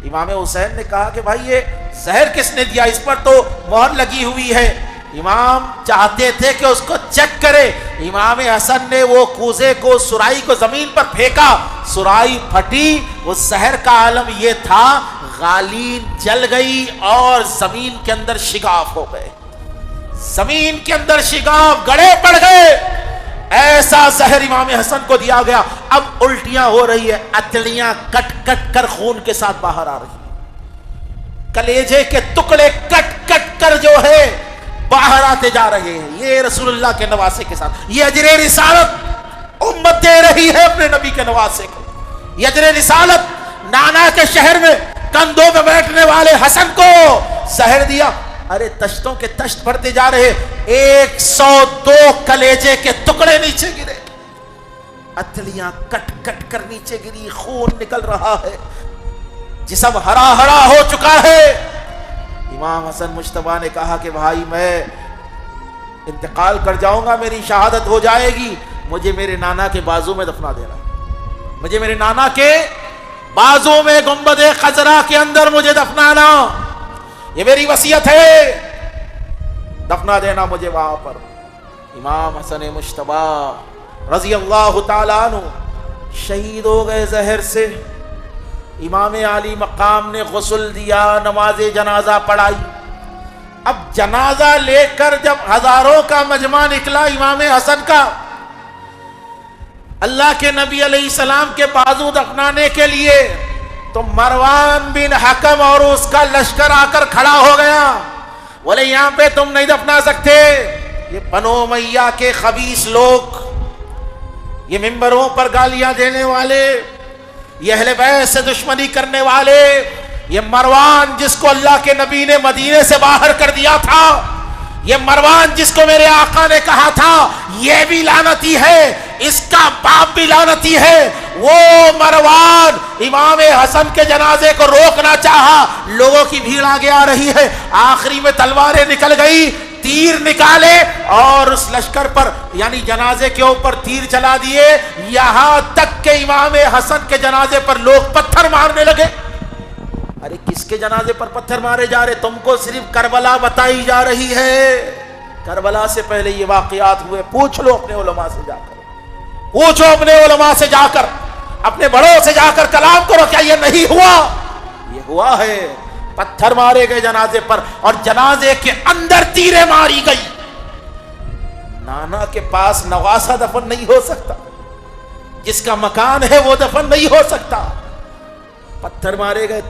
امام حسین نے کہا کہ بھائی یہ زہر کس نے دیا؟ اس پر تو مہر لگی ہوئی ہے۔ امام چاہتے تھے کہ اس کو چیک کرے۔ امام حسن نے وہ کوزے کو، سرائی کو زمین پر پھینکا، سرائی پھٹی۔ وہ زہر کا عالم یہ تھا، غالین جل گئی اور زمین کے اندر شگاف ہو گئے، زمین کے اندر شگاف گڑے پڑ گئے۔ ایسا زہر امام حسن کو دیا گیا۔ اب الٹیاں ہو رہی ہے، اتڑیاں کٹ کٹ کر خون کے ساتھ باہر آ رہی ہیں، کلیجے کے ٹکڑے کٹ کٹ کر جو ہے باہر آتے جا رہے ہیں۔ یہ رسول اللہ کے نواسے کے ساتھ یہ اجر رسالت امت دے رہی ہے اپنے نبی کے نواسے کو۔ یہ اجر رسالت نانا کے شہر میں کندھوں پہ بیٹھنے والے حسن کو زہر دیا۔ ارے تشتوں کے تشت بڑھتے جا رہے، 102 کلیجے کے ٹکڑے نیچے گرے، اتلیاں کٹ کٹ کر نیچے گری، خون نکل رہا ہے، جسم ہرا ہرا ہو چکا ہے۔ امام حسن مجتبیٰ نے کہا کہ بھائی میں انتقال کر جاؤں گا، میری شہادت ہو جائے گی، مجھے میرے نانا کے بازو میں دفنا دینا، مجھے میرے نانا کے بازو میں گنبد خضرا کے اندر مجھے دفنانا، یہ میری وصیت ہے، دفنا دینا مجھے وہاں پر۔ امام حسن مجتبیٰ رضی اللہ تعالیٰ عنہ شہید ہو گئے زہر سے۔ امام علی مقام نے غسل دیا، نماز جنازہ پڑھائی۔ اب جنازہ لے کر جب ہزاروں کا مجمع نکلا امام حسن کا اللہ کے نبی علیہ السلام کے بازو دفنانے کے لیے، تو مروان بن حکم اور اس کا لشکر آ کر کھڑا ہو گیا، بولے یہاں پہ تم نہیں دفنا سکتے، یہ بنو امیہ کے خبیث لوگ، یہ ممبروں پر گالیاں دینے والے، یہ اہل بیت سے دشمنی کرنے والے، یہ مروان جس کو اللہ کے نبی نے مدینے سے باہر کر دیا تھا، یہ مروان جس کو میرے آقا نے کہا تھا یہ بھی لعنتی ہے، اس کا باپ بھی لعنتی ہے، وہ مروان امام حسن کے جنازے کو روکنا چاہا، لوگوں کی بھیڑ آگے آ رہی ہے، آخری میں تلواریں نکل گئی، تیر نکالے اور اس لشکر پر یعنی جنازے کے اوپر تیر چلا دیے، یہاں تک کہ امام حسن کے جنازے پر لوگ پتھر مارنے لگے۔ ارے کس کے جنازے پر پتھر مارے جا رہے؟ تم کو صرف کربلا بتائی جا رہی ہے، کربلا سے پہلے یہ واقعات ہوئے، پوچھ لو اپنے علماء سے جا کر، پوچھو اپنے علماء سے جا کر، اپنے بڑوں سے جا کر کلام کرو، کیا یہ نہیں ہوا؟ یہ ہوا ہے، پتھر مارے گئے جنازے پر، اور جنازے کے اندر تیریں ماری گئی۔ نانا کے پاس نواسہ دفن نہیں ہو سکتا، جس کا مکان ہے وہ دفن نہیں ہو سکتا، پتھر مارے گئے،